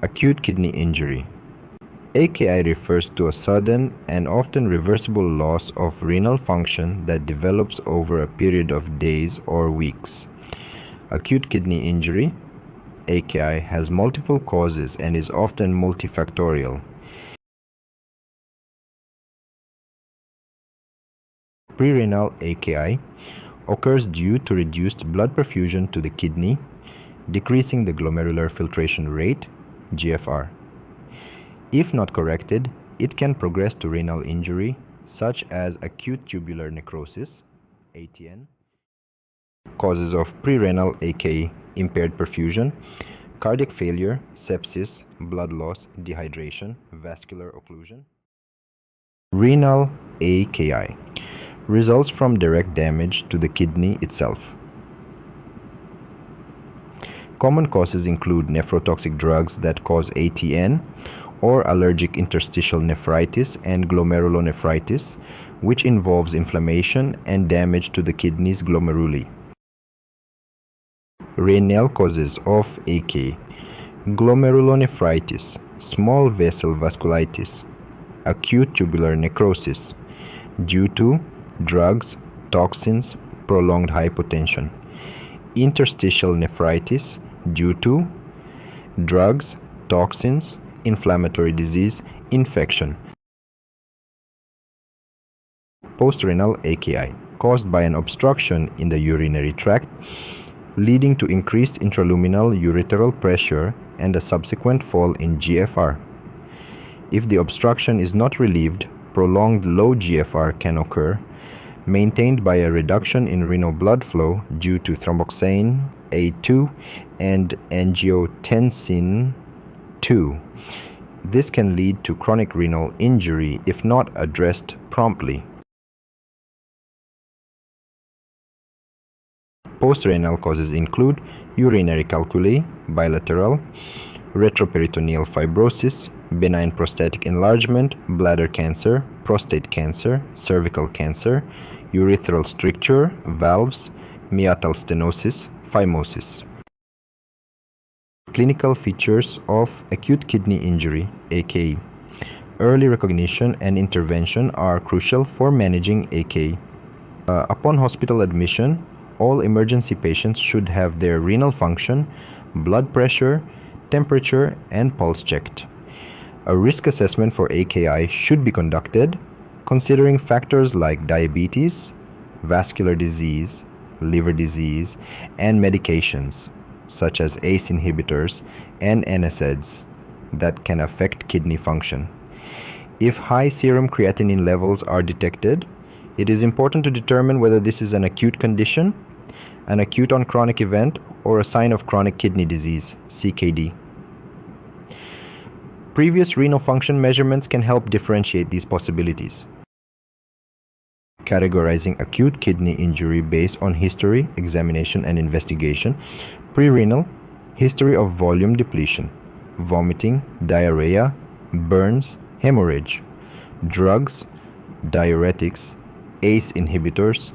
Acute kidney injury. AKI refers to a sudden and often reversible loss of renal function that develops over a period of days or weeks. Acute kidney injury, AKI, has multiple causes and is often multifactorial. Prerenal AKI occurs due to reduced blood perfusion to the kidney, decreasing the glomerular filtration rate, GFR. If not corrected, it can progress to renal injury, such as acute tubular necrosis, ATN. Causes of prerenal AKI: impaired perfusion, cardiac failure, sepsis, blood loss, dehydration, vascular occlusion. Renal AKI results from direct damage to the kidney itself. Common causes include nephrotoxic drugs that cause ATN, or allergic interstitial nephritis and glomerulonephritis, which involves inflammation and damage to the kidney's glomeruli. Renal causes of AKI: glomerulonephritis, small vessel vasculitis, acute tubular necrosis due to drugs, toxins, prolonged hypotension, interstitial nephritis due to drugs, toxins, inflammatory disease, infection. Postrenal AKI, caused by an obstruction in the urinary tract, leading to increased intraluminal ureteral pressure and a subsequent fall in GFR. If the obstruction is not relieved, prolonged low GFR can occur, maintained by a reduction in renal blood flow due to thromboxane A2 and angiotensin II. This can lead to chronic renal injury if not addressed promptly. Postrenal causes include urinary calculi, bilateral, retroperitoneal fibrosis, benign prostatic enlargement, bladder cancer, prostate cancer, cervical cancer, urethral stricture, valves, meatal stenosis, phimosis. Clinical features of acute kidney injury, AKI. Early recognition and intervention are crucial for managing AKI. Upon hospital admission, all emergency patients should have their renal function, blood pressure, temperature, and pulse checked. A risk assessment for AKI should be conducted, considering factors like diabetes, vascular disease, liver disease, and medications, such as ACE inhibitors and NSAIDs, that can affect kidney function. If high serum creatinine levels are detected, it is important to determine whether this is an acute condition, an acute on chronic event, or a sign of chronic kidney disease, CKD. Previous renal function measurements can help differentiate these possibilities. Categorizing acute kidney injury based on history, examination, and investigation. Prerenal: history of volume depletion, vomiting, diarrhea, burns, hemorrhage. Drugs, diuretics, ACE inhibitors,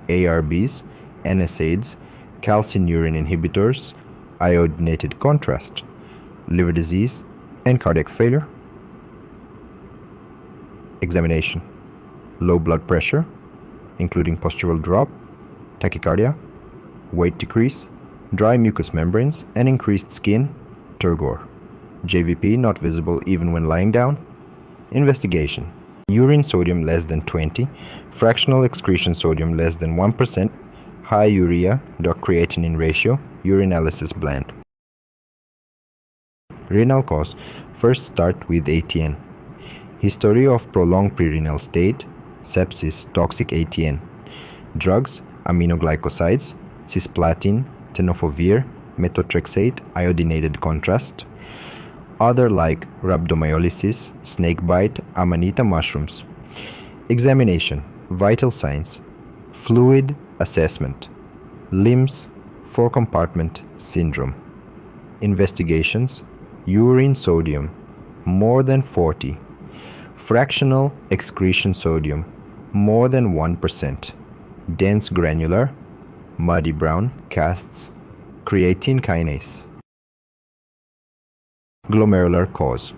ARBs, NSAIDs, calcineurin inhibitors, iodinated contrast. Liver disease and cardiac failure. Examination: low blood pressure, including postural drop, tachycardia, weight decrease, dry mucous membranes, and increased skin, turgor. JVP not visible even when lying down. Investigation: urine sodium less than 20, fractional excretion sodium less than 1%, high urea creatinine ratio, urinalysis bland. Renal cause: first start with ATN. History of prolonged prerenal state, sepsis, toxic ATN. Drugs, aminoglycosides, cisplatin, tenofovir, methotrexate, iodinated contrast. Other like rhabdomyolysis, snakebite, amanita mushrooms. Examination: vital signs, fluid assessment, limbs, four-compartment syndrome. Investigations: urine sodium more than 40, fractional excretion sodium more than 1%, dense granular, muddy brown casts, creatine kinase. glomerular cause.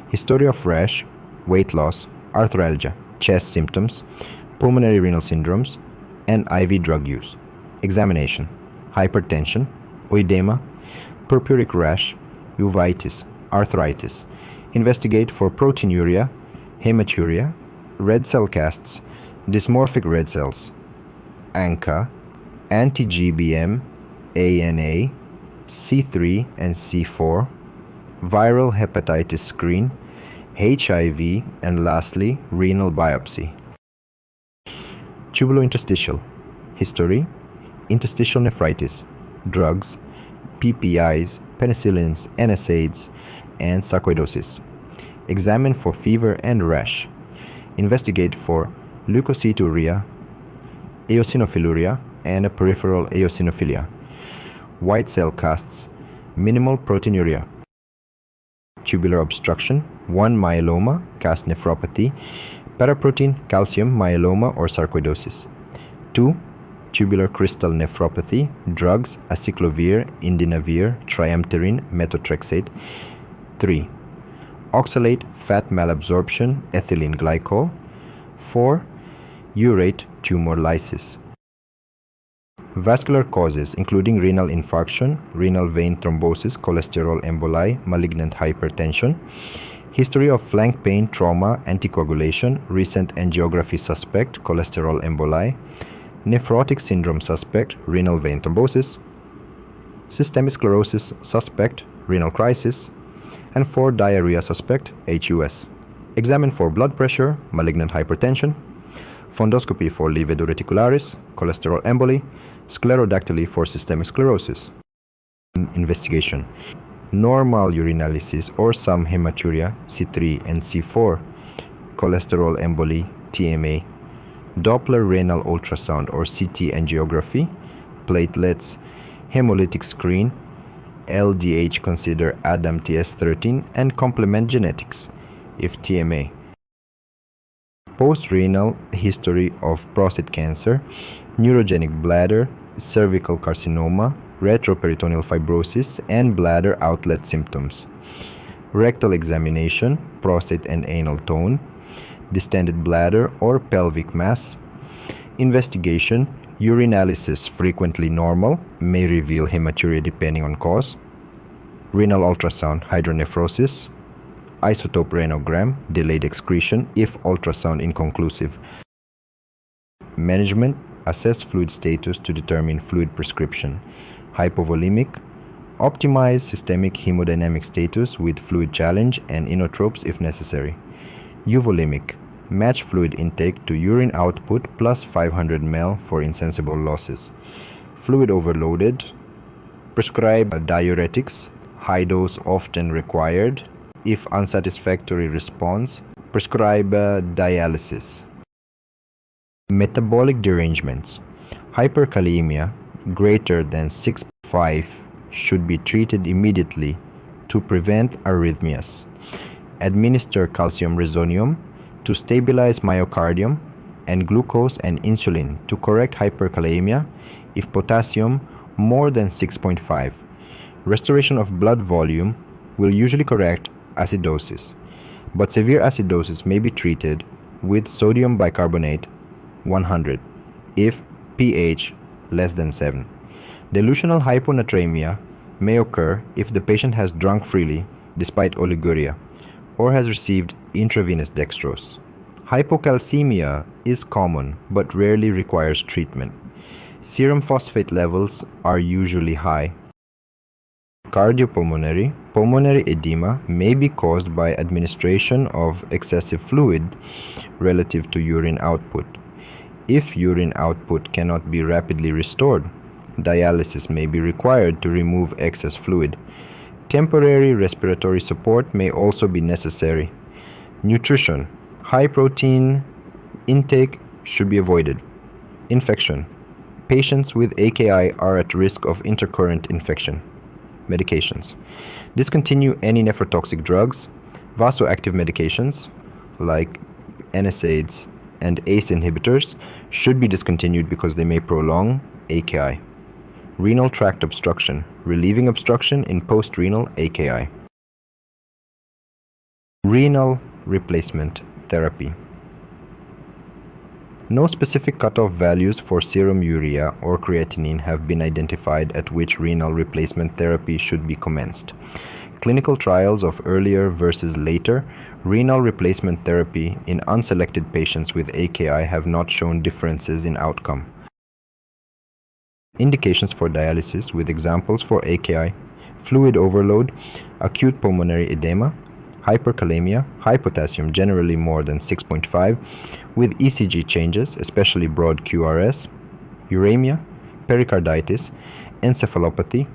History of rash, weight loss, arthralgia, chest symptoms, pulmonary renal syndromes, and IV drug use. Examination: hypertension, oedema, purpuric rash, uveitis, arthritis. Investigate for proteinuria, hematuria, red cell casts, dysmorphic red cells, ANCA, anti-GBM, ANA, C3 and C4, viral hepatitis screen, HIV, and lastly, renal biopsy. Tubulointerstitial. History: interstitial nephritis, drugs, PPIs, penicillins, NSAIDs, and sarcoidosis. Examine for fever and rash. Investigate for leukocyturia, eosinophiluria, and peripheral eosinophilia. White cell casts, minimal proteinuria. Tubular obstruction, 1 myeloma, cast nephropathy, paraprotein calcium myeloma or sarcoidosis. 2. Tubular crystal nephropathy, drugs, acyclovir, indinavir, triamterene, methotrexate. 3. Oxalate fat malabsorption, ethylene glycol. 4. Urate tumor lysis. Vascular causes including renal infarction, renal vein thrombosis, cholesterol emboli, malignant hypertension. History of flank pain, trauma, anticoagulation, recent angiography suspect, cholesterol emboli, nephrotic syndrome suspect, renal vein thrombosis, systemic sclerosis suspect, renal crisis, and 4. Diarrhea suspect, HUS. Examine for blood pressure, malignant hypertension, fundoscopy for livedo reticularis, cholesterol emboli, sclerodactyly for systemic sclerosis. Investigation: normal urinalysis or some hematuria, C3 and C4, cholesterol emboli, TMA, Doppler renal ultrasound or CT angiography, platelets, hemolytic screen, LDH consider ADAM TS13, and complement genetics if TMA. Post-renal history of prostate cancer, neurogenic bladder, cervical carcinoma, retroperitoneal fibrosis, and bladder outlet symptoms. Rectal examination, prostate and anal tone, distended bladder or pelvic mass. Investigation: urinalysis frequently normal, may reveal hematuria depending on cause. Renal ultrasound, hydronephrosis. Isotope renogram, delayed excretion if ultrasound inconclusive. Management: assess fluid status to determine fluid prescription. Hypovolemic: optimize systemic hemodynamic status with fluid challenge and inotropes if necessary. Euvolemic: match fluid intake to urine output plus 500 ml for insensible losses. Fluid overloaded: prescribe diuretics, high dose often required. If unsatisfactory response, prescribe dialysis. Metabolic derangements: hyperkalemia greater than 6.5 should be treated immediately to prevent arrhythmias. Administer calcium resonium to stabilize myocardium and glucose and insulin to correct hyperkalemia if potassium more than 6.5. Restoration of blood volume will usually correct acidosis, but severe acidosis may be treated with sodium bicarbonate 100 if pH less than 7. Delusional hyponatremia may occur if the patient has drunk freely despite oliguria or has received intravenous dextrose. Hypocalcemia is common but rarely requires treatment. Serum phosphate levels are usually high. Cardiopulmonary, pulmonary edema may be caused by administration of excessive fluid relative to urine output. If urine output cannot be rapidly restored, dialysis may be required to remove excess fluid. Temporary respiratory support may also be necessary. Nutrition: high protein intake should be avoided. Infection: patients with AKI are at risk of intercurrent infection. Medications: discontinue any nephrotoxic drugs. Vasoactive medications like NSAIDs and ACE inhibitors should be discontinued because they may prolong AKI. Renal tract obstruction: relieving obstruction in post-renal AKI. Renal replacement therapy. No specific cutoff values for serum urea or creatinine have been identified at which renal replacement therapy should be commenced. Clinical trials of earlier versus later renal replacement therapy in unselected patients with AKI have not shown differences in outcome. Indications for dialysis with examples for AKI: fluid overload, acute pulmonary edema, hyperkalemia, high potassium generally more than 6.5, with ECG changes, especially broad QRS, uremia, pericarditis, encephalopathy,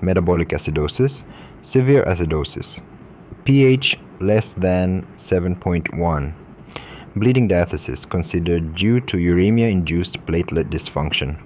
metabolic acidosis, severe acidosis, pH less than 7.1, bleeding diathesis considered due to uremia-induced platelet dysfunction.